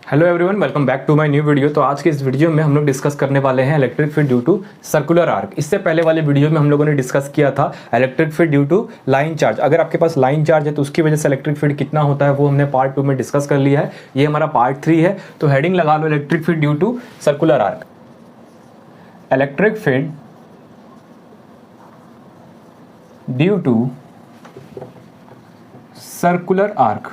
Hello everyone, welcome back to my new video. तो आज के इस वीडियो में हम लोग डिस्कस करने वाले हैं electric field due to circular arc. इससे पहले वाले वीडियो में हम लोगों ने डिस्कस किया था electric field due to line charge. अगर आपके पास लाइन चार्ज है तो उसकी वजह से इलेक्ट्रिक फील्ड कितना होता है वो हमने पार्ट 2 में डिस्कस कर लिया है। ये हमारा पार्ट 3 है, तो हेडिंग लगा लो electric field due to circular arc. Electric field due to circular arc.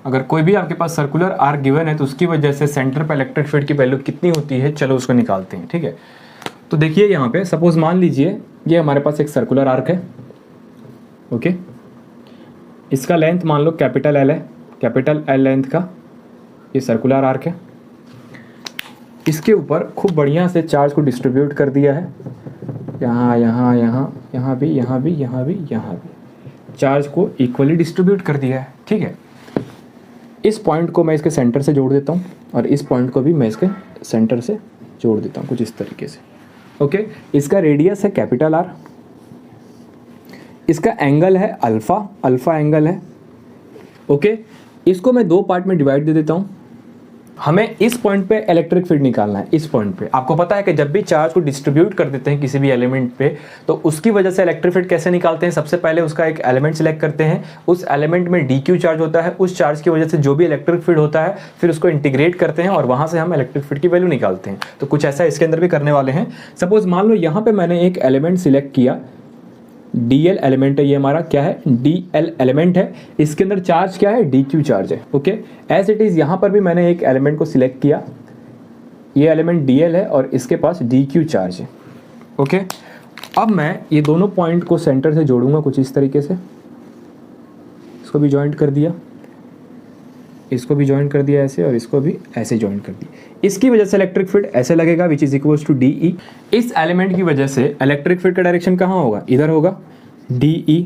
अगर कोई भी आपके पास सर्कुलर आर्क गिवन है तो उसकी वजह से सेंटर पर इलेक्ट्रिक फील्ड की वैल्यू कितनी होती है, चलो उसको निकालते हैं। ठीक है, तो देखिए यहाँ पे सपोज मान लीजिए ये हमारे पास एक सर्कुलर आर्क है। ओके, इसका लेंथ मान लो कैपिटल एल है, कैपिटल एल लेंथ का ये सर्कुलर आर्क है। इसके ऊपर खूब बढ़िया से चार्ज को डिस्ट्रीब्यूट कर दिया है, यहाँ यहाँ यहाँ यहाँ भी, यहाँ भी, यहाँ भी, यहाँ भी चार्ज को इक्वली डिस्ट्रीब्यूट कर दिया है। ठीक है, इस पॉइंट को मैं इसके सेंटर से जोड़ देता हूँ और इस पॉइंट को भी मैं इसके सेंटर से जोड़ देता हूँ कुछ इस तरीके से। ओके, इसका रेडियस है कैपिटल आर, इसका एंगल है अल्फा, अल्फा एंगल है। ओके, इसको मैं दो पार्ट में डिवाइड दे देता हूँ। हमें इस पॉइंट पे इलेक्ट्रिक फील्ड निकालना है। इस पॉइंट पे आपको पता है कि जब भी चार्ज को डिस्ट्रीब्यूट कर देते हैं किसी भी एलिमेंट पे तो उसकी वजह से इलेक्ट्रिक फील्ड कैसे निकालते हैं। सबसे पहले उसका एक एलिमेंट सिलेक्ट करते हैं, उस एलिमेंट में DQ चार्ज होता है, उस चार्ज की वजह से जो भी इलेक्ट्रिक फील्ड होता है फिर उसको इंटीग्रेट करते हैं और वहां से हम इलेक्ट्रिक फील्ड की वैल्यू निकालते हैं। तो कुछ ऐसा इसके अंदर भी करने वाले हैं। सपोज मान लो यहाँ पे मैंने एक एलिमेंट सिलेक्ट किया, DL एलिमेंट है, ये हमारा क्या है DL एलिमेंट है। इसके अंदर चार्ज क्या है, DQ चार्ज है। ओके, एज इट इज यहाँ पर भी मैंने एक एलिमेंट को सिलेक्ट किया, ये एलिमेंट DL है और इसके पास DQ चार्ज है। ओके, अब मैं ये दोनों पॉइंट को सेंटर से जोड़ूंगा कुछ इस तरीके से। इसको भी ज्वाइंट कर दिया, इसको भी ज्वाइंट कर दिया ऐसे और इसको भी ऐसे ज्वाइंट कर दिया। इसकी वजह से इलेक्ट्रिक फील्ड ऐसे लगेगा which is equals to DE। इस एलिमेंट की वजह से इलेक्ट्रिक फील्ड का डायरेक्शन कहाँ होगा, इधर होगा, DE।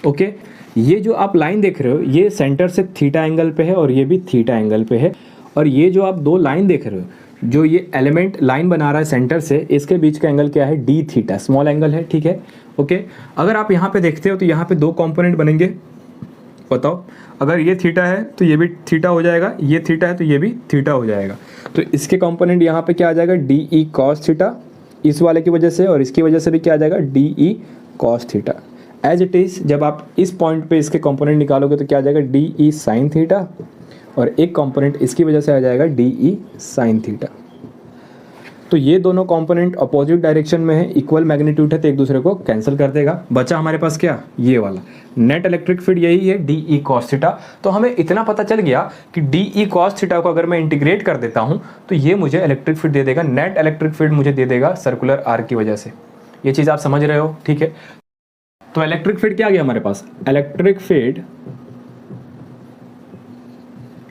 ओके, ये जो आप लाइन देख रहे हो ये सेंटर से थीटा एंगल पे है और ये भी थीटा एंगल पे है। और ये जो आप दो लाइन देख रहे हो, जो ये एलिमेंट लाइन बना रहा है सेंटर से, इसके बीच का एंगल क्या है, D थीटा, स्मॉल एंगल है। ठीक है, ओके, अगर आप यहाँ पे देखते हो तो यहाँ पे दो कॉम्पोनेंट बनेंगे। बताओ, अगर ये थीटा है तो ये भी थीटा हो जाएगा, ये थीटा है तो ये भी थीटा हो जाएगा। तो इसके कंपोनेंट यहाँ पे क्या आ जाएगा, DE cos थीटा इस वाले की वजह से, और इसकी वजह से भी क्या आ जाएगा, DE cos theta. As it is जब आप इस पॉइंट पे इसके कंपोनेंट निकालोगे तो क्या आ जाएगा, DE sin थीटा, और एक कंपोनेंट इसकी वजह से आ जाएगा DE sin थीटा। तो ये दोनों कंपोनेंट अपोजिट डायरेक्शन में है, इक्वल मैग्नीट्यूड है, तो एक दूसरे को कैंसिल कर देगा। बचा हमारे पास क्या, ये वाला नेट इलेक्ट्रिक फील्ड, यही है DE cos थीटा। तो हमें इतना पता चल गया कि DE cos थीटा को अगर मैं इंटीग्रेट कर देता हूं तो ये मुझे इलेक्ट्रिक फील्ड दे देगा, नेट इलेक्ट्रिक फील्ड मुझे दे देगा सर्कुलर आर्क की वजह से। ये चीज आप समझ रहे हो। ठीक है, तो इलेक्ट्रिक फील्ड क्या आ गया हमारे पास, electric field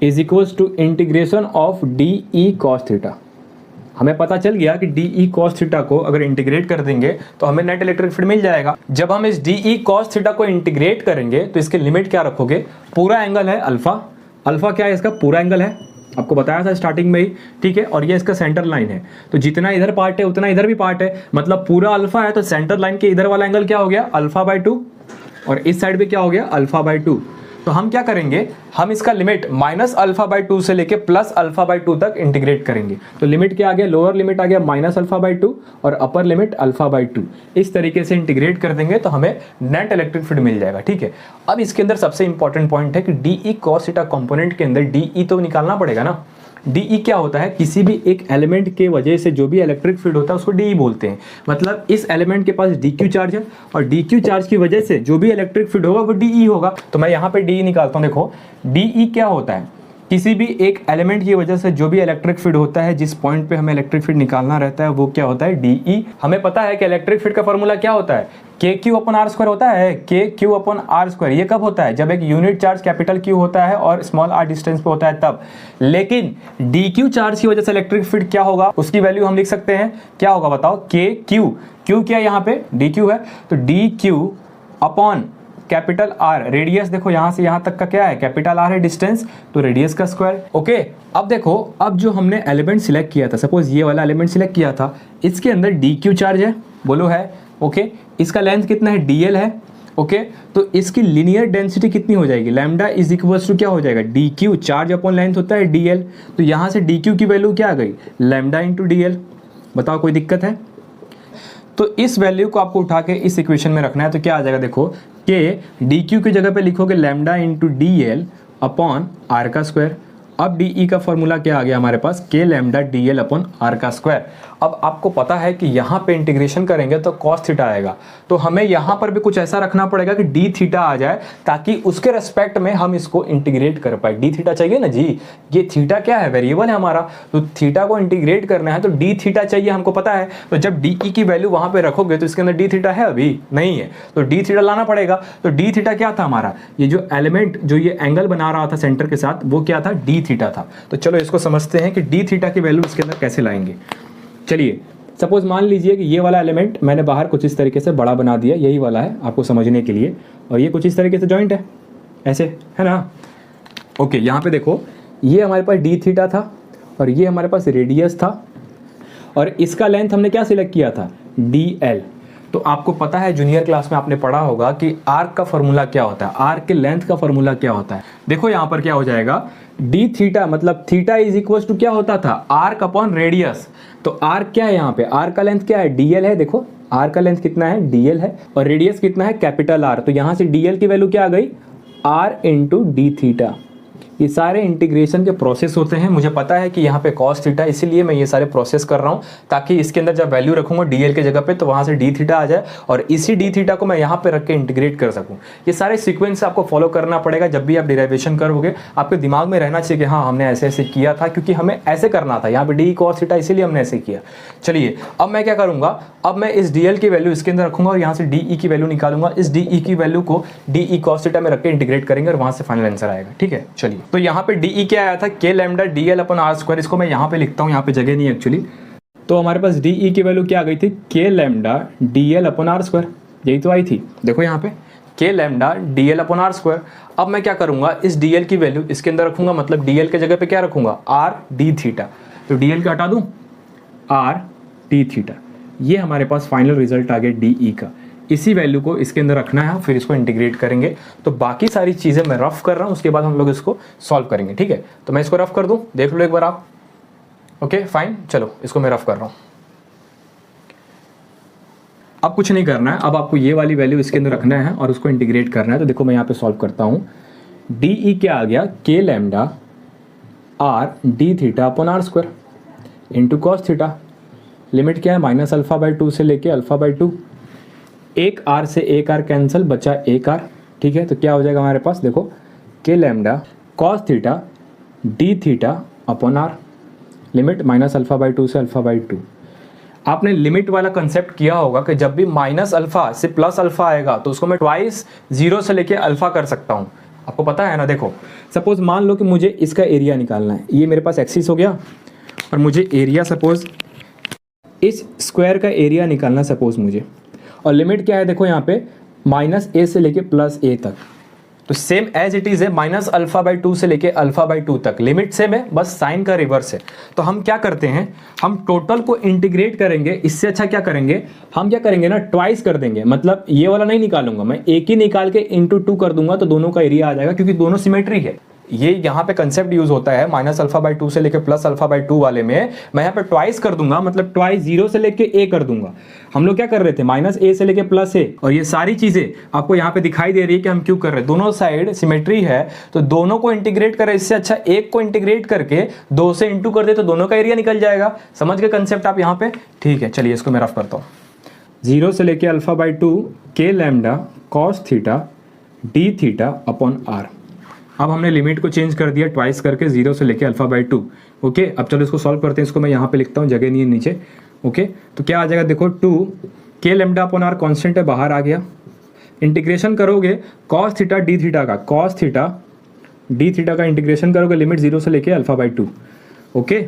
is equals to integration of DE cos theta. हमें पता चल गया कि DE cos थीटा को अगर इंटीग्रेट कर देंगे तो हमें नेट इलेक्ट्रिक फील्ड मिल जाएगा। जब हम इस DE cos थीटा को इंटीग्रेट करेंगे तो इसके लिमिट क्या रखोगे, पूरा एंगल है अल्फा, अल्फा क्या है इसका, पूरा एंगल है, आपको बताया था स्टार्टिंग में ही। ठीक है, और ये इसका सेंटर लाइन है, तो जितना इधर पार्ट है उतना इधर भी पार्ट है, मतलब पूरा अल्फा है तो सेंटर लाइन के इधर वाला एंगल क्या हो गया, अल्फा/2, और इस साइड पे क्या हो गया, अल्फा/2। तो हम क्या करेंगे, हम इसका लिमिट -α/2 से लेके +α/2 तक इंटीग्रेट करेंगे। तो लिमिट क्या आ गया, लोअर लिमिट आ गया -α/2 और अपर लिमिट α/2। इस तरीके से इंटीग्रेट कर देंगे तो हमें नेट इलेक्ट्रिक फील्ड मिल जाएगा। ठीक है, अब इसके अंदर सबसे इंपॉर्टेंट पॉइंट है कि DE cos थीटा कंपोनेंट के अंदर DE तो निकालना पड़ेगा ना। DE क्या होता है, किसी भी एक एलिमेंट के वजह से जो भी इलेक्ट्रिक फील्ड होता है उसको DE बोलते हैं। मतलब इस एलिमेंट के पास DQ चार्ज है और DQ चार्ज की वजह से जो भी इलेक्ट्रिक फील्ड होगा वो DE होगा। तो मैं यहाँ पे DE निकालता हूँ। देखो DE क्या होता है, किसी भी एक एलिमेंट की वजह से जो भी इलेक्ट्रिक फील्ड होता है, जिस पॉइंट पे हमें इलेक्ट्रिक फील्ड निकालना रहता है वो क्या होता है, DE। हमें पता है कि इलेक्ट्रिक फील्ड का फॉर्मूला क्या होता है, KQ/R² होता है, KQ/R²। ये कब होता है, जब एक यूनिट चार्ज कैपिटल Q होता है और स्मॉल r डिस्टेंस पे होता है तब। लेकिन DQ चार्ज की वजह से इलेक्ट्रिक फील्ड क्या होगा, उसकी वैल्यू हम लिख सकते हैं, क्या होगा बताओ, KQ, Q क्या है यहाँ पे, DQ है, तो DQ/ कैपिटल R, रेडियस देखो यहाँ से यहाँ तक का क्या है, कैपिटल R है डिस्टेंस, तो रेडियस का स्क्वायर। ओके, अब देखो, अब जो हमने एलिमेंट सिलेक्ट किया था, सपोज ये वाला एलिमेंट सिलेक्ट किया था, इसके अंदर DQ चार्ज है, बोलो है। ओके, इसका लेंथ कितना है, DL है, ओके तो इसकी लीनियर डेंसिटी कितनी हो जाएगी, लैम्डा इज इक्वल्स टू क्या हो जाएगा, D Q, charge upon length होता है डी एल, तो यहाँ से डी क्यू की वैल्यू क्या आ गई, लैम्डा इंटू डी एल। बताओ कोई दिक्कत है? तो इस वैल्यू को आपको उठा के इस इक्वेशन में रखना है, तो क्या आ जाएगा देखो, के डी क्यू की जगह पे लिखोगे lambda into D L upon R का स्क्वायर। अब डी ई का फॉर्मूला क्या आ गया हमारे पास, K lambda D L upon R का स्क्वायर। अब आपको पता है कि यहाँ पे इंटीग्रेशन करेंगे तो कॉस थीटा आएगा, तो हमें यहाँ पर भी कुछ ऐसा रखना पड़ेगा कि डी थीटा आ जाए, ताकि उसके रेस्पेक्ट में हम इसको इंटीग्रेट कर पाए। डी थीटा चाहिए ना जी, ये थीटा क्या है, वेरिएबल है हमारा, तो थीटा को इंटीग्रेट करना है तो डी थीटा चाहिए, हमको पता है। तो जब डी ई की वैल्यू वहाँ पे रखोगे तो इसके अंदर डी थीटा है, अभी नहीं है, तो डी थीटा लाना पड़ेगा। तो डी थीटा क्या था हमारा, ये जो एलिमेंट जो ये एंगल बना रहा था सेंटर के साथ, वो क्या था, डी थीटा था। तो चलो इसको समझते हैं कि डी थीटा की वैल्यू इसके अंदर कैसे लाएंगे। चलिए सपोज मान लीजिए कि ये वाला एलिमेंट मैंने बाहर कुछ इस तरीके से बड़ा बना दिया, यही वाला है आपको समझने के लिए, और ये कुछ इस तरीके से जॉइंट है, ऐसे है ना। ओके यहाँ पे देखो, ये हमारे पास डी थीटा था और ये हमारे पास रेडियस था, और इसका लेंथ हमने क्या सिलेक्ट किया था, डी एल। तो आपको पता है जूनियर क्लास में आपने पढ़ा होगा कि आर्क का फॉर्मूला क्या होता है, आर्क के लेंथ का फॉर्मूला क्या होता है। देखो यहाँ पर क्या हो जाएगा, डी थीटा मतलब थीटा इज इक्वल टू क्या होता था, आर्क अपॉन रेडियस। तो आर्क क्या है यहाँ पे, आर्क का लेंथ क्या है, डीएल है। देखो आर्क का लेंथ कितना है, डीएल है, और रेडियस कितना है, कैपिटल आर। तो यहाँ से डीएल की वैल्यू क्या आ गई, आर इंटू डी थीटा। ये सारे इंटीग्रेशन के प्रोसेस होते हैं, मुझे पता है कि यहाँ पे कॉस थीटा, इसीलिए मैं ये सारे प्रोसेस कर रहा हूँ, ताकि इसके अंदर जब वैल्यू रखूंगा डीएल के जगह पे तो वहाँ से डी थीटा आ जाए, और इसी डी थीटा को मैं यहाँ पे रख के इंटीग्रेट कर सकूँ। ये सारे सीक्वेंस आपको फॉलो करना पड़ेगा जब भी आप डिराइवेशन करोगे, आपके दिमाग में रहना चाहिए कि हाँ हमने ऐसे ऐसे किया था, क्योंकि हमें ऐसे करना था, यहाँ पे डी कॉस थीटा, इसीलिए हमने ऐसे किया। चलिए अब मैं क्या करूँगा, अब मैं इस डीएल की वैल्यू इसके अंदर रखूंगा और यहाँ से डीई की वैल्यू निकालूंगा, इस डीई की वैल्यू को डीई कॉस थीटा में रख के इंटीग्रेट करेंगे और वहाँ से फाइनल आंसर आएगा। ठीक है चलिए, तो यहाँ पे डीई क्या आया था, के lambda D L upon R square. इसको मैं यहाँ पे लिखता हूँ, यहाँ पे जगह नहीं है एक्चुअली। तो हमारे पास डी ई की वैल्यू क्या आ गई थी, K lambda D L upon R square, यही तो आई थी। देखो यहाँ पे K lambda D L upon R square. अब मैं क्या करूँगा, इस डी एल की वैल्यू इसके अंदर रखूँगा, मतलब डी एल के जगह पे क्या रखूँगा, आर डी थीटा। तो डी एल का हटा दूँ, आर डी थीटा। ये हमारे पास फाइनल रिजल्ट आ गया डी ई का। इसी वैल्यू को इसके अंदर रखना है, फिर इसको इंटीग्रेट करेंगे। तो बाकी सारी चीज़ें मैं रफ कर रहा हूँ, उसके बाद हम लोग इसको सॉल्व करेंगे। ठीक है, तो मैं इसको रफ कर दूँ, देख लो एक बार आप। ओके फाइन, चलो इसको मैं रफ कर रहा हूँ। अब कुछ नहीं करना है, अब आपको ये वाली वैल्यू इसके अंदर रखना है और उसको इंटीग्रेट करना है। तो देखो मैं यहाँ पे सॉल्व करता हूँ। डी ई क्या आ गया, K lambda R D theta upon R square into cos theta. Limit क्या है, माइनस अल्फा बाई 2 से लेके अल्फा बाई 2। एक आर से एक आर कैंसिल, बचा एक आर। ठीक है, तो क्या हो जाएगा हमारे पास, देखो K lambda cos theta D theta upon R. Limit minus alpha by 2 से अल्फा बाई 2। आपने लिमिट वाला कंसेप्ट किया होगा कि जब भी माइनस अल्फा से प्लस अल्फा आएगा तो उसको मैं ट्वाइस जीरो से लेके अल्फा कर सकता हूँ, आपको पता है ना। देखो सपोज मान लो कि मुझे इसका एरिया निकालना है, ये मेरे पास एक्सिस हो गया, और मुझे एरिया सपोज इस स्क्वायर का एरिया निकालना सपोज मुझे, और लिमिट क्या है देखो यहाँ पे माइनस ए से लेके प्लस ए तक। तो सेम एज इट इज है, माइनस अल्फा बाई 2 से लेके अल्फा बाई 2 तक लिमिट सेम है, बस साइन का रिवर्स है। तो हम क्या करते हैं, हम टोटल को इंटीग्रेट करेंगे। इससे अच्छा क्या करेंगे, हम क्या करेंगे ना, ट्वाइस कर देंगे। मतलब ये वाला नहीं निकालूंगा मैं, एक ही निकाल के इंटू 2 कर दूंगा, तो दोनों का एरिया आ जाएगा, क्योंकि दोनों सिमेट्री है। ये यहाँ पे कंसेप्ट यूज होता है माइनस अल्फा बाई 2 से लेके प्लस अल्फा बाई 2 वाले में। मैं यहाँ पे ट्वाइस कर दूंगा, मतलब ट्वाइस जीरो से लेके ए कर दूंगा। हम लोग क्या कर रहे थे, माइनस ए से लेके प्लस ए, और ये सारी चीजें आपको यहाँ पे दिखाई दे रही है कि हम क्यों कर रहे हैं। दोनों साइड सिमेट्री है, तो दोनों को इंटीग्रेट करें। इससे अच्छा एक को इंटीग्रेट करके 2 से इंटू कर दे, तो दोनों का एरिया निकल जाएगा। समझ गए कंसेप्ट आप यहाँ पे। ठीक है चलिए इसको मैं रफ करता हूँ। 0 से लेके alpha by 2 K lambda cos theta D theta upon R. अब हमने लिमिट को चेंज कर दिया ट्वाइस करके, 0 से लेके अल्फा बाई 2। ओके, अब चलो इसको सॉल्व करते हैं। इसको मैं यहाँ पे लिखता हूँ, जगह नहीं है नीचे। ओके, तो क्या आ जाएगा देखो, 2 K lambda upon are constant है, बाहर आ गया। इंटीग्रेशन करोगे कॉस थीटा डी थीटा का, कॉस थीटा डी थीटा का इंटीग्रेशन करोगे, लिमिट 0 से लेके अल्फा बाई 2। ओके,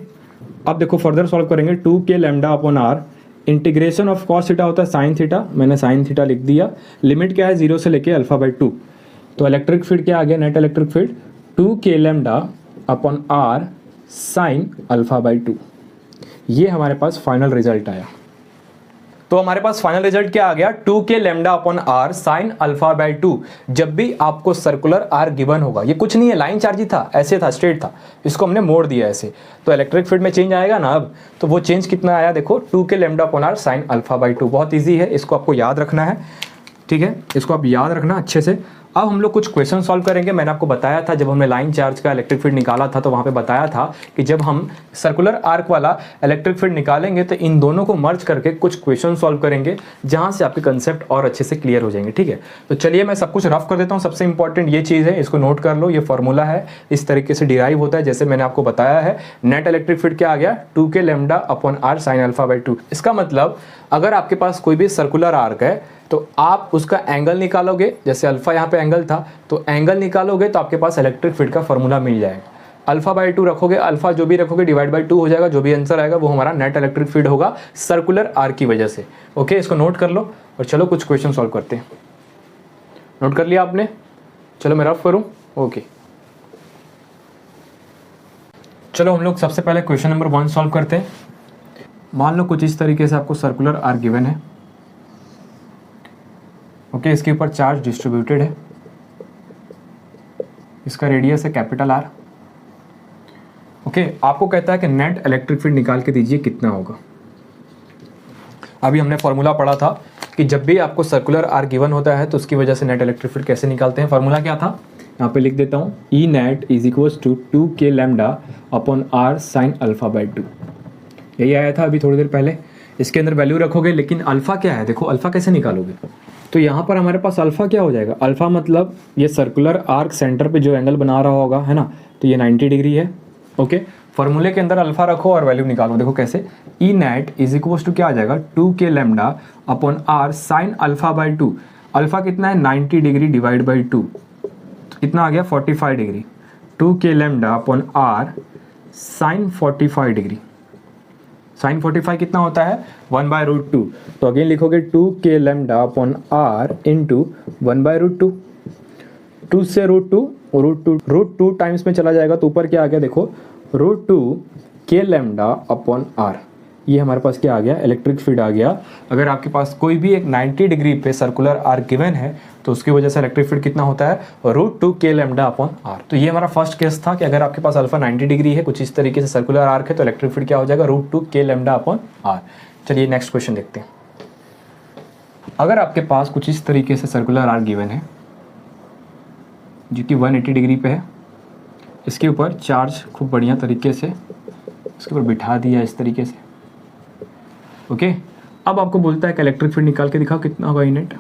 अब देखो फर्दर सॉल्व करेंगे। 2 K lambda upon R integration of cos theta होता है साइन थीटा, मैंने साइन थीटा लिख दिया। लिमिट क्या है, 0 से लेके अल्फा बाई 2। तो इलेक्ट्रिक फील्ड क्या आ गया, net electric field 2 K lambda upon are sine alpha by 2। ये हमारे पास फाइनल रिजल्ट आया। तो हमारे पास फाइनल रिजल्ट क्या आ गया, 2k lambda upon are sine alpha by 2। जब भी आपको सर्कुलर आर गिवन होगा, ये कुछ नहीं है, लाइन चार्ज ही था, ऐसे था, स्ट्रेट था, इसको हमने मोड़ दिया ऐसे, तो इलेक्ट्रिक फील्ड में चेंज आएगा ना अब। तो वो चेंज कितना आया देखो, 2k lambda upon are sine alpha by 2। बहुत ईजी है, इसको आपको याद रखना है, ठीक है, इसको आप याद रखना अच्छे से। अब हम लोग कुछ क्वेश्चन सॉल्व करेंगे। मैंने आपको बताया था जब हमने लाइन चार्ज का इलेक्ट्रिक फील्ड निकाला था, तो वहाँ पे बताया था कि जब हम सर्कुलर आर्क वाला इलेक्ट्रिक फील्ड निकालेंगे तो इन दोनों को मर्ज करके कुछ क्वेश्चन सॉल्व करेंगे, जहाँ से आपके कंसेप्ट और अच्छे से क्लियर हो जाएंगे, ठीक है। तो चलिए मैं सब कुछ रफ कर देता हूँ। सबसे इंपॉर्टेंट ये चीज़ है, इसको नोट कर लो, ये फॉर्मूला है, इस तरीके से डिराइव होता है जैसे मैंने आपको बताया है। नेट इलेक्ट्रिक फील्ड क्या आ गया, 2k lambda upon are sine alpha by 2। इसका मतलब अगर आपके पास कोई भी सर्कुलर आर्क है तो आप उसका एंगल निकालोगे, जैसे अल्फा यहाँ पे एंगल था, तो एंगल निकालोगे तो आपके पास इलेक्ट्रिक फील्ड का फॉर्मूला मिल जाएगा। अल्फा बाई 2 रखोगे, अल्फा जो भी रखोगे डिवाइड बाई 2 हो जाएगा, जो भी आंसर आएगा वो हमारा नेट इलेक्ट्रिक फील्ड होगा सर्कुलर आर्क की वजह से। ओके, इसको नोट कर लो और चलो कुछ क्वेश्चन सॉल्व करते हैं। नोट कर लिया आपने? चलो मैं रफ करूँ। ओके, चलो हम लोग सबसे पहले क्वेश्चन नंबर 1 सॉल्व करते हैं। मान लो कुछ इस तरीके से आपको सर्कुलर आर्क गिवन है। ओके, इसके ऊपर चार्ज डिस्ट्रीब्यूटेड है, इसका रेडियस है कैपिटल आर। ओके, आपको कहता है कि नेट इलेक्ट्रिक फील्ड निकाल के दीजिए कितना होगा। अभी हमने फॉर्मूला पढ़ा था कि जब भी आपको सर्कुलर आर गिवन होता है तो उसकी वजह से नेट इलेक्ट्रिक फील्ड कैसे निकालते हैं। फॉर्मूला क्या था, यहाँ पे लिख देता हूँ, E net is equals to 2k lambda upon are sine alpha by 2। यही आया था अभी थोड़ी देर पहले। इसके अंदर वैल्यू रखोगे, लेकिन अल्फा क्या है, देखो अल्फा कैसे निकालोगे। तो यहाँ पर हमारे पास अल्फा क्या हो जाएगा, अल्फा मतलब ये सर्कुलर आर्क सेंटर पे जो एंगल बना रहा होगा, है ना, तो ये 90 डिग्री है। ओके, फॉर्मूले के अंदर अल्फा रखो और वैल्यू निकालो। देखो कैसे, E net is equals to क्या आ जाएगा, 2k lambda upon are sine alpha by 2। Alpha कितना है, 90 डिग्री डिवाइड बाई 2, तो कितना आ गया 45 degree. 2k lambda upon are sine 45 degree, sine 45 कितना होता है, 1/√2। तो अगेन लिखोगे 2k lambda upon are into 1/√2। 2 से √2 टाइम्स में चला जाएगा, तो ऊपर क्या आ गया देखो, √2k लैम्डा अपॉन आर। ये हमारे पास क्या आ गया, इलेक्ट्रिक फील्ड आ गया। अगर आपके पास कोई भी एक 90 डिग्री पे सर्कुलर आर्क गिवन है तो उसकी वजह से इलेक्ट्रिक फील्ड कितना होता है, √2k लैम्डा अपॉन आर। तो ये हमारा फर्स्ट केस था कि अगर आपके पास अल्फा 90 डिग्री है, कुछ इस तरीके से सर्कुलर आर्क है, तो इलेक्ट्रिक फील्ड क्या हो जाएगा, √2k लैम्डा अपॉन आर। चलिए नेक्स्ट क्वेश्चन देखते हैं। अगर आपके पास कुछ इस तरीके से सर्कुलर आर्क गिवन है जो कि 180 डिग्री पे है, इसके ऊपर चार्ज खूब बढ़िया तरीके से इसके ऊपर बिठा दिया इस तरीके से। ओके, अब आपको बोलता है कि इलेक्ट्रिक फील्ड निकाल के दिखाओ कितना होगा ई नेट।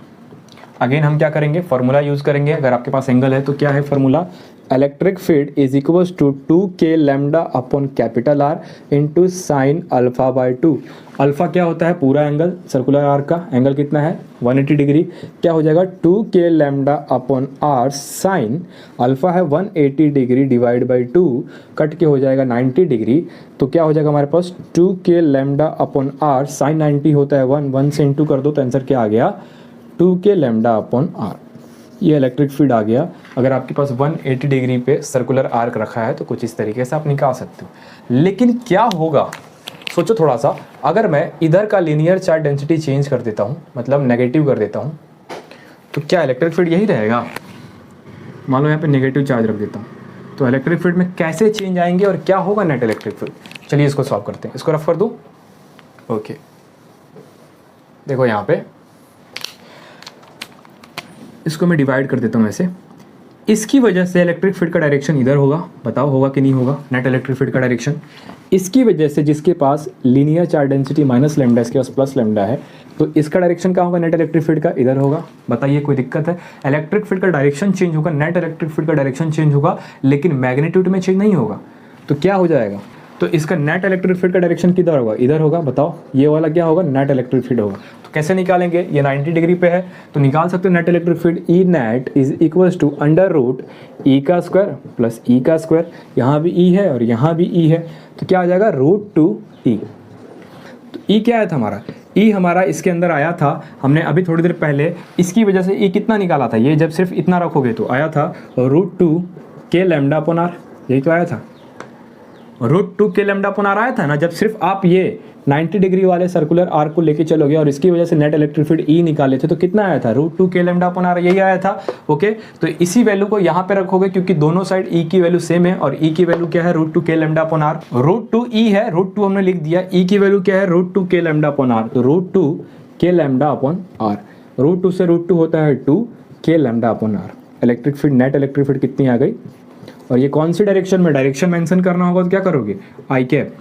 अगेन हम क्या करेंगे, फॉर्मूला यूज करेंगे। अगर आपके पास एंगल है तो क्या है formula, electric field is equals to 2k lambda upon capital R into sine alpha by 2। Alpha क्या होता है, पूरा एंगल सर्कुलर आर्क का एंगल कितना है, 180 डिग्री। क्या हो जाएगा 2k lambda upon are sine alpha है 180 डिग्री डिवाइड बाई 2, कट के हो जाएगा 90 डिग्री। तो क्या हो जाएगा हमारे पास 2k lambda upon are sine 90 होता है 1 से इंटू कर दो, तो आंसर क्या आ गया, 2k लैम्डा अपॉन आर। ये इलेक्ट्रिक फील्ड आ गया। अगर आपके पास 180 डिग्री पे सर्कुलर आर्क रखा है तो कुछ इस तरीके से आप निकाल सकते हो। लेकिन क्या होगा, सोचो थोड़ा सा, अगर मैं इधर का लीनियर चार्ज डेंसिटी चेंज कर देता हूँ, मतलब नेगेटिव कर देता हूँ, तो क्या इलेक्ट्रिक फील्ड यही रहेगा। मान लो यहाँ पे नेगेटिव चार्ज रख देता हूँ, तो इलेक्ट्रिक फील्ड में कैसे चेंज आएंगे और क्या होगा नेट इलेक्ट्रिक फील्ड। चलिए इसको सॉल्व करते हैं, इसको रफ कर दूँ। ओके, देखो यहाँ पे इसको मैं डिवाइड कर देता हूँ ऐसे। इसकी वजह से इलेक्ट्रिक फील्ड का डायरेक्शन इधर होगा, बताओ होगा कि नहीं होगा, नेट इलेक्ट्रिक फील्ड का डायरेक्शन। इसकी वजह से जिसके पास linear charge density minus lambda, इसके पास प्लस लैम्डा है, तो इसका डायरेक्शन क्या होगा, नेट इलेक्ट्रिक फील्ड का इधर होगा। बताइए कोई दिक्कत है, इलेक्ट्रिक फील्ड का डायरेक्शन चेंज होगा, नेट इलेक्ट्रिक फील्ड का डायरेक्शन चेंज होगा, लेकिन मैग्नीट्यूड में चेंज नहीं होगा। तो क्या हो जाएगा, तो इसका नेट इलेक्ट्रिक फील्ड का डायरेक्शन किधर होगा, इधर होगा। बताओ ये वाला क्या होगा, नेट इलेक्ट्रिक फील्ड होगा। तो कैसे निकालेंगे, ये 90 डिग्री पे है तो निकाल सकते हो net electric field, E net is equals to under root E का स्क्वायर प्लस ई का स्क्वायर। यहाँ भी ई है और यहाँ भी ई है, तो क्या आ जाएगा √2e। तो ई क्या आया था हमारा, ई हमारा इसके अंदर आया था, हमने अभी थोड़ी देर पहले इसकी वजह से ई कितना निकाला था, ये जब सिर्फ इतना रखोगे तो आया था √2k लैम्डा अपॉन आर, यही तो आया था। रूट टू के लैम्डा अपॉन आर आया था ना, जब सिर्फ आप ये 90 डिग्री वाले सर्कुलर आर्क को लेके चलोगे और इसकी वजह से नेट इलेक्ट्रिक फील्ड ई निकाले थे तो कितना आया था, रूट टू के लैम्डा अपॉन आर, यही आया था। ओके, तो इसी वैल्यू को यहाँ पे रखोगे क्योंकि दोनों साइड ई की वैल्यू सेम है और ई की वैल्यू क्या है, रूट टू के lambda upon are. Root two E है, रूट टू हमने लिख दिया, ई की वैल्यू क्या है, रूट टू के लैम्डा अपॉन आर, तो रूट टू के lambda upon are, root two से रूट टू होता है 2 K lambda upon R. Electric field, net electric field कितनी आ गई, और ये कौन सी डायरेक्शन में, डायरेक्शन मेंशन करना होगा तो क्या करोगे, आई कैप,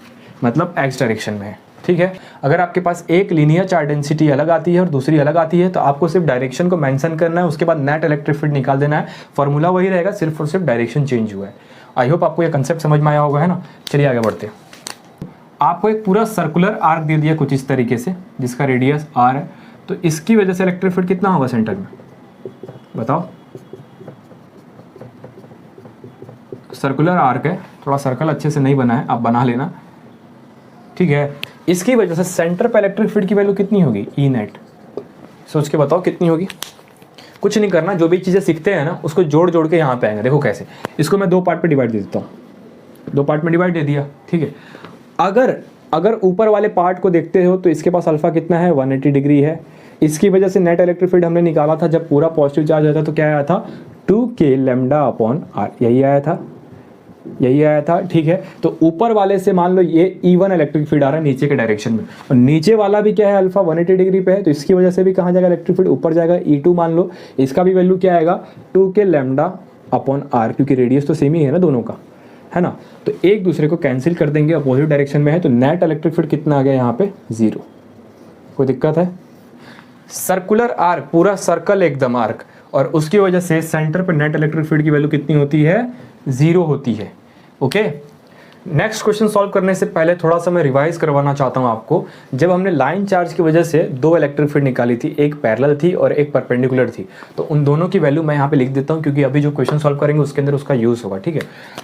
मतलब एक्स डायरेक्शन में है। ठीक है, अगर आपके पास एक लीनियर चार्ज डेंसिटी अलग आती है और दूसरी अलग आती है तो आपको सिर्फ डायरेक्शन को मेंशन करना है, उसके बाद नेट इलेक्ट्रिक फील्ड निकाल देना है, फॉर्मूला वही रहेगा, सिर्फ और सिर्फ डायरेक्शन चेंज हुआ है। आई होप आपको ये कंसेप्ट समझ में आया होगा, है ना। चलिए आगे बढ़ते हैं। आपको एक पूरा सर्कुलर आर्क दे दिया कुछ इस तरीके से, जिसका रेडियस आर है, तो इसकी वजह से इलेक्ट्रिक फील्ड कितना होगा सेंटर में, बताओ। सर्कुलर आर्क है, थोड़ा सर्कल अच्छे से नहीं बना है, आप बना लेना, ठीक है। इसकी वजह से सेंटर पे इलेक्ट्रिक फील्ड की वैल्यू कितनी होगी, ई नेट, सोच के बताओ कितनी होगी। कुछ नहीं करना, जो भी चीज़ें सीखते हैं ना उसको जोड़ जोड़ के यहाँ पे आएंगे। देखो कैसे, इसको मैं 2 पार्ट पे डिवाइड दे देता हूँ, 2 पार्ट में डिवाइड दे दिया, ठीक है। अगर ऊपर वाले पार्ट को देखते हो तो इसके पास अल्फा कितना है, 180 डिग्री है। इसकी वजह से नेट इलेक्ट्रिक फील्ड हमने निकाला था, जब पूरा पॉजिटिव चार्ज आता तो क्या आया था, 2 के लैम्डा अपॉन आर, यही आया था, ठीक है। तो ऊपर वाले से मान लो ये E1 इलेक्ट्रिक फील्ड आ रहा है नीचे के डायरेक्शन में, और नीचे वाला भी क्या है, अल्फा 180 डिग्री पे है, तो इसकी वजह से भी कहाँ जाएगा इलेक्ट्रिक फील्ड, ऊपर जाएगा। E2 मान लो, इसका भी वैल्यू क्या आएगा, 2 के लैम्डा अपॉन आर, क्योंकि रेडियस तो सेम ही है ना दोनों का, है ना। तो एक दूसरे को कैंसिल कर देंगे, अपोजिट डायरेक्शन में है, तो नेट इलेक्ट्रिक फील्ड कितना आ गया यहाँ पे, 0। कोई दिक्कत है। सर्कुलर आर्क, पूरा सर्कल एकदम आर्क, और उसकी वजह से सेंटर पर नेट इलेक्ट्रिक फील्ड की वैल्यू कितनी होती है, 0 होती है। ओके, नेक्स्ट क्वेश्चन सॉल्व करने से पहले थोड़ा सा मैं रिवाइज करवाना चाहता हूँ आपको। जब हमने लाइन चार्ज की वजह से 2 इलेक्ट्रिक फील्ड निकाली थी, एक पैरेलल थी और एक परपेंडिकुलर थी, तो उन दोनों की वैल्यू मैं यहाँ पे लिख देता हूँ क्योंकि अभी जो क्वेश्चन सॉल्व करेंगे उसके अंदर उसका यूज होगा, ठीक है।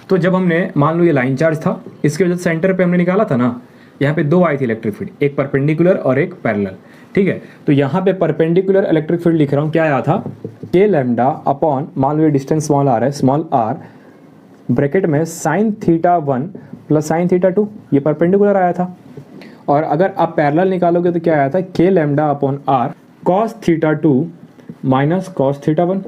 तो जब हमने, मान लो ये लाइन चार्ज था, इसकी वजह से सेंटर पर हमने निकाला था ना, यहाँ पे 2 आई थी इलेक्ट्रिक फील्ड, एक परपेंडिकुलर और एक पैरेलल, ठीक है। तो यहाँ पे परपेंडिकुलर इलेक्ट्रिक फील्ड लिख रहा हूँ, क्या आया था, के लैम्डा अपॉन, मान लो ये डिस्टेंस स्मॉल आर है, स्मॉल आर, ब्रैकेट में sin θ1 प्लस sin θ2, ये परपेंडिकुलर आया था। और अगर आप पैरेलल निकालोगे तो क्या आया था, के lambda upon r cos θ2 minus cos θ1,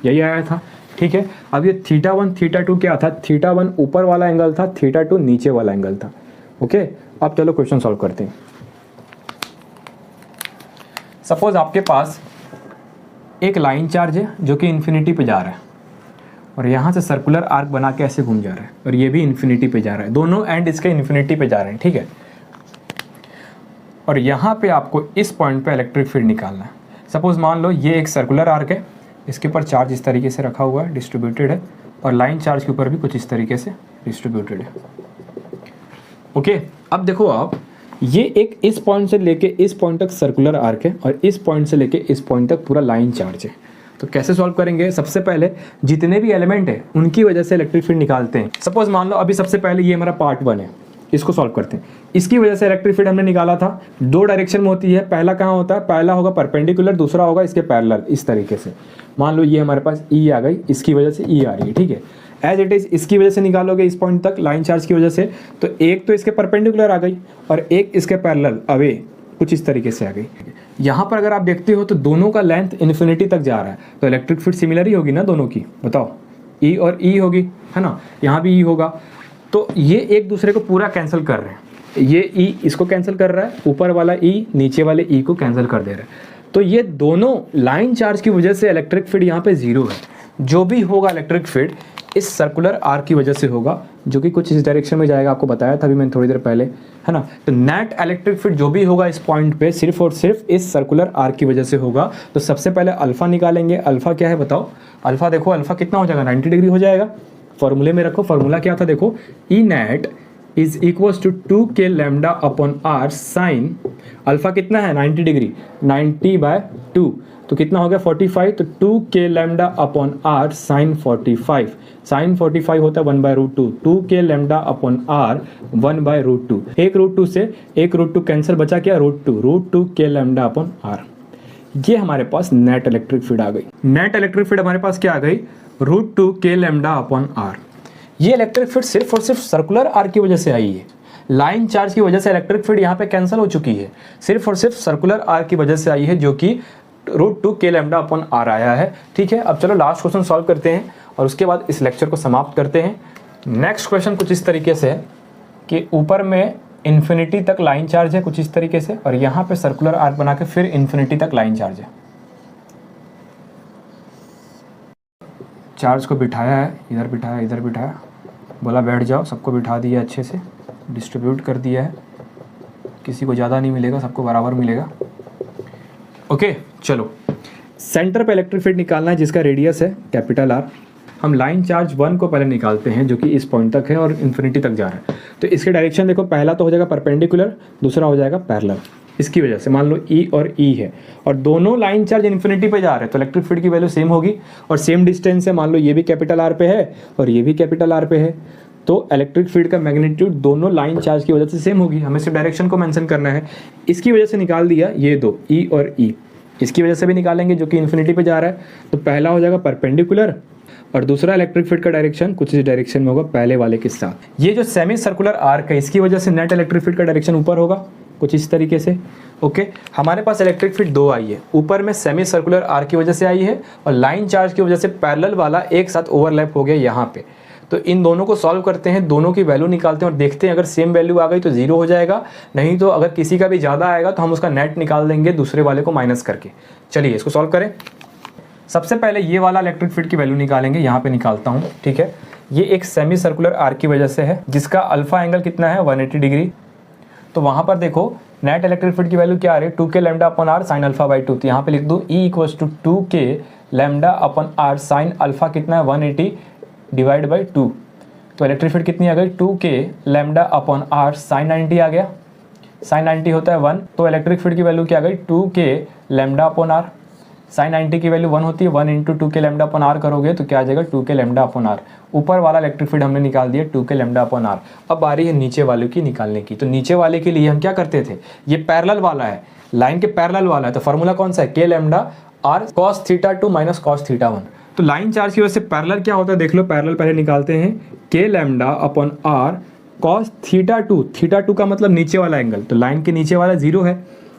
यही आया था, ठीक है। अब ये θ1 θ2 क्या था, θ1 ऊपर वाला एंगल था, θ2 नीचे वाला एंगल था। ओके, अब चलो क्वेश्चन सॉल्व करते हैं। सपोज आपके पास एक लाइन चार्ज है जो कि इन्फिनिटी पे जा रहा है, और यहाँ से सर्कुलर आर्क बना के ऐसे घूम जा रहा है, और ये भी इन्फिनिटी पे जा रहा है, दोनों एंड इसके इन्फिनिटी पे जा रहे हैं, ठीक है। और यहाँ पे आपको इस पॉइंट पे इलेक्ट्रिक फील्ड निकालना है। सपोज मान लो ये एक सर्कुलर आर्क है, इसके ऊपर चार्ज इस तरीके से रखा हुआ है, डिस्ट्रीब्यूटेड है, और लाइन चार्ज के ऊपर भी कुछ इस तरीके से डिस्ट्रीब्यूटेड है। ओके, अब देखो आप, ये एक इस पॉइंट से लेके इस पॉइंट तक सर्कुलर आर्क है, और इस पॉइंट से लेके इस पॉइंट तक पूरा लाइन चार्ज है। तो कैसे सॉल्व करेंगे, सबसे पहले जितने भी एलिमेंट है उनकी वजह से इलेक्ट्रिक फील्ड निकालते हैं। सपोज मान लो अभी सबसे पहले ये हमारा पार्ट 1 है, इसको सॉल्व करते हैं। इसकी वजह से इलेक्ट्रिक फील्ड हमने निकाला था, 2 डायरेक्शन में होती है, पहला कहाँ होता है, पहला होगा परपेंडिकुलर, दूसरा होगा इसके पैरेलल, इस तरीके से। मान लो ये हमारे पास ई आ गई, इसकी वजह से ई आ रही है, ठीक है। एज इट इज इसकी वजह से निकालोगे इस पॉइंट तक लाइन चार्ज की वजह से, तो एक तो इसके परपेंडिकुलर आ गई और एक इसके पैरेलल अवे कुछ इस तरीके से आ गई। यहाँ पर अगर आप देखते हो तो दोनों का लेंथ इन्फिनिटी तक जा रहा है, तो इलेक्ट्रिक फील्ड सिमिलर ही होगी ना दोनों की, बताओ, ई और ई होगी, है ना, यहाँ भी ई होगा। तो ये एक दूसरे को पूरा कैंसिल कर रहे हैं, ये ई इसको कैंसिल कर रहा है, ऊपर वाला ई नीचे वाले ई को कैंसिल कर दे रहा है। तो ये दोनों लाइन चार्ज की वजह से इलेक्ट्रिक फील्ड यहाँ पे 0 है। जो भी होगा इलेक्ट्रिक फील्ड इस सर्कुलर आर्क की वजह से होगा, जो कि कुछ इस डायरेक्शन में जाएगा, आपको बताया था अभी मैंने थोड़ी देर पहले, है ना। तो नेट इलेक्ट्रिक फील्ड जो भी होगा इस पॉइंट पे सिर्फ और सिर्फ इस सर्कुलर आर्क की वजह से होगा। तो सबसे पहले अल्फा निकालेंगे। अल्फा क्या है बताओ, अल्फा देखो, अल्फा कितना हो जाएगा, 90 डिग्री हो जाएगा। फॉर्मूले में रखो, फॉर्मूला क्या था देखो, E net is equals to 2 K lambda upon are sine, alpha कितना है 90 डिग्री, 90/2, तो कितना हो गया 45, तो 2 K lambda upon are sine 45, sine 45 होता है 1/√2, 2 के लैम्डा अपॉन आर 1/√2, एक √2 से एक √2 कैंसिल, बचा क्या √2 के लैम्डा अपॉन आर। ये हमारे पास नेट इलेक्ट्रिक फील्ड आ गई। नेट इलेक्ट्रिक फील्ड हमारे पास क्या आ गई, √2 के लैम्डा अपॉन आर। ये इलेक्ट्रिक फील्ड सिर्फ और सिर्फ सर्कुलर आर्क की वजह से आई है। लाइन चार्ज की वजह से इलेक्ट्रिक फील्ड यहाँ पे कैंसिल हो चुकी है, सिर्फ और सिर्फ सर्कुलर आर्क की वजह से आई है, जो कि √2 k λ/r आया है। ठीक है, अब चलो लास्ट क्वेश्चन सॉल्व करते हैं और उसके बाद इस लेक्चर को समाप्त करते हैं। नेक्स्ट क्वेश्चन कुछ इस तरीके से है कि ऊपर में इन्फिनिटी तक लाइन चार्ज है कुछ इस तरीके से, और यहाँ पे सर्कुलर आर्क बना के फिर इन्फिनिटी तक लाइन चार्ज है। चार्ज को बिठाया है, इधर बिठाया इधर बिठाया, बोला बैठ जाओ, सबको बिठा दिया, अच्छे से डिस्ट्रीब्यूट कर दिया है, किसी को ज़्यादा नहीं मिलेगा, सबको बराबर मिलेगा। ओके चलो, सेंटर पे इलेक्ट्रिक फील्ड निकालना है जिसका रेडियस है कैपिटल R। हम लाइन चार्ज 1 को पहले निकालते हैं जो कि इस पॉइंट तक है और इन्फिनिटी तक जा रहा है। तो इसके डायरेक्शन देखो, पहला तो हो जाएगा परपेंडिकुलर, दूसरा हो जाएगा पैरेलल। इसकी वजह से मान लो E और E है और दोनों लाइन चार्ज इन्फिनिटी पे जा रहे हैं, तो इलेक्ट्रिक फील्ड की वैल्यू सेम होगी और सेम डिस्टेंस है। मान लो ये भी कैपिटल R पे है और ये भी कैपिटल R पे है, तो इलेक्ट्रिक फील्ड का मैग्नीट्यूड दोनों लाइन चार्ज की वजह से सेम होगी। हमें सिर्फ डायरेक्शन को मेंशन करना है। इसकी वजह से निकाल दिया ये दो E और E, इसकी वजह से भी निकालेंगे जो कि इन्फिनिटी पे जा रहा है। तो पहला हो जाएगा परपेंडिकुलर और दूसरा इलेक्ट्रिक फील्ड का डायरेक्शन कुछ इस डायरेक्शन में होगा पहले वाले के साथ। ये जो सेमी सर्कुलर आर्क है इसकी वजह से नेट इलेक्ट्रिक फील्ड का डायरेक्शन ऊपर होगा कुछ इस तरीके से। ओके, हमारे पास इलेक्ट्रिक फील्ड दो आई है, ऊपर में सेमी सर्कुलर आर्क की वजह से आई है और लाइन चार्ज की वजह से पैरेलल वाला एक साथ ओवरलैप हो गया यहाँ पे। तो इन दोनों को सॉल्व करते हैं, दोनों की वैल्यू निकालते हैं और देखते हैं अगर सेम वैल्यू आ गई तो 0 हो जाएगा, नहीं तो अगर किसी का भी ज़्यादा आएगा तो हम उसका नेट निकाल देंगे दूसरे वाले को माइनस करके। चलिए इसको सॉल्व करें। सबसे पहले ये वाला इलेक्ट्रिक फील्ड की वैल्यू निकालेंगे, यहाँ पे निकालता हूँ। ठीक है, ये एक सेमी सर्कुलर आर्क की वजह से है जिसका अल्फा एंगल कितना है 180 डिग्री। तो वहाँ पर देखो नेट इलेक्ट्रिक फील्ड की वैल्यू क्या आ रही है 2 k λ/r sin α/2। तो यहाँ पे लिख दूँ E = 2 k λ/r sin alpha कितना है 180 / 2। तो इलेक्ट्रिक फील्ड कितनी आ गई 2 k λ/r sin 90 आ गया, sin 90 होता है 1। तो इलेक्ट्रिक फील्ड की वैल्यू क्या आ गई 2 k λ/r, sin 90 की वैल्यू 1 होती है, 1 × 2 k λ/r करोगे तो क्या आ जाएगा 2 k λ/r। ऊपर वाला इलेक्ट्रिक फील्ड हमने निकाल दिया 2 k λ/r। अब बारी है नीचे वाले की निकालने की। तो नीचे वाले के लिए हम क्या करते थे, ये पैरेलल वाला है, लाइन के पैरेलल वाला है, तो फार्मूला कौन सा है k λ/r cos θ2 - cos θ1। तो लाइन चार्ज की वजह से पैरेलल क्या होता है देख लो, पैरेलल पहले निकालते हैं k λ/r cos θ2। θ2 का मतलब नीचे वाला एंगल, तो लाइन के नीचे वाला 0 है,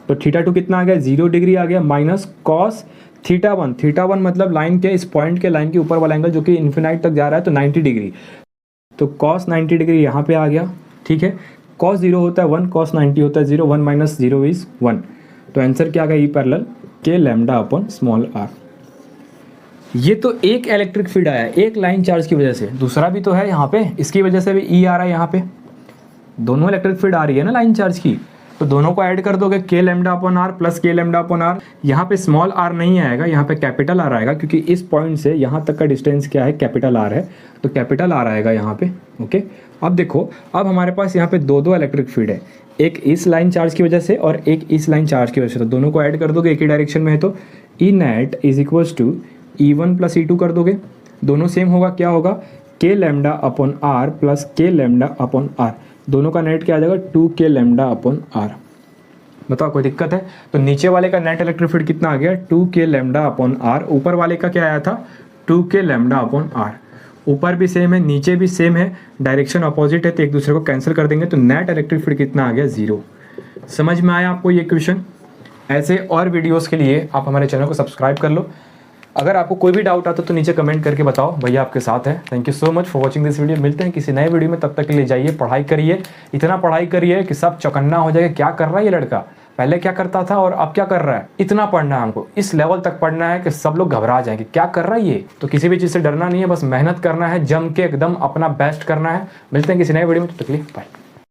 तो θ2 कितना आ गया 0 डिग्री आ गया, माइनस cos θ1। θ1 मतलब लाइन के इस पॉइंट के लाइन के ऊपर वाला एंगल जो कि इन्फिनाइट तक जा रहा है, तो 90 डिग्री। तो cos 90 डिग्री यहाँ पे आ गया। ठीक है, cos 0 होता है 1, cos 90 होता है 0, 1 - 0 = 1। तो आंसर क्या आ गया, E पैरेलल k λ/r। ये तो एक इलेक्ट्रिक फील्ड आया एक लाइन चार्ज की वजह से, दूसरा भी तो है यहाँ पे, इसकी वजह से भी E आ रहा है यहाँ पे। दोनों इलेक्ट्रिक फील्ड आ रही है ना लाइन चार्ज की, तो दोनों को ऐड कर दोगे k λ/r plus k λ/r। यहाँ पे स्मॉल r नहीं आएगा, यहाँ पे कैपिटल R आएगा, क्योंकि इस पॉइंट से यहाँ तक का डिस्टेंस क्या है कैपिटल R है, तो कैपिटल R आएगा यहाँ पे। ओके, अब देखो, अब हमारे पास यहाँ पे दो इलेक्ट्रिक फील्ड है, एक इस लाइन चार्ज की वजह से और एक इस लाइन चार्ज की वजह से। तो दोनों को ऐड कर दोगे, एक ही डायरेक्शन में है, तो E net = E1 + E2 कर दोगे, दोनों सेम होगा, क्या होगा k λ/r plus k λ/r। दोनों का नेट क्या आ जाएगा 2 k λ/r। बताओ कोई दिक्कत है? तो नीचे वाले का नेट इलेक्ट्रिक फील्ड कितना आ गया 2 k λ/r, ऊपर वाले का क्या आया था 2 k λ/r। ऊपर भी सेम है नीचे भी सेम है, डायरेक्शन अपोजिट है, तो एक दूसरे को कैंसिल कर देंगे, तो नेट इलेक्ट्रिक फील्ड कितना आ गया 0। समझ में आया आपको ये क्वेश्चन? ऐसे और वीडियोस के लिए आप हमारे चैनल को सब्सक्राइब कर लो। अगर आपको कोई भी डाउट आता तो नीचे कमेंट करके बताओ, भैया आपके साथ है। Thank you so much for watching this video. मिलते हैं किसी नए वीडियो में, तब तक के लिए जाइए पढ़ाई करिए, इतना पढ़ाई करिए कि सब चौकन्ना हो जाएगा। क्या कर रहा है ये लड़का, पहले क्या करता था और अब क्या कर रहा है। इतना पढ़ना है हमको, इस लेवल तक पढ़ना है कि सब लोग घबरा जाएंगे क्या कर रहा है ये। तो किसी भी चीज़ से डरना नहीं है, बस मेहनत करना है, जम के एकदम अपना बेस्ट करना है। मिलते हैं किसी नए वीडियो में, तब तक के लिए बाय।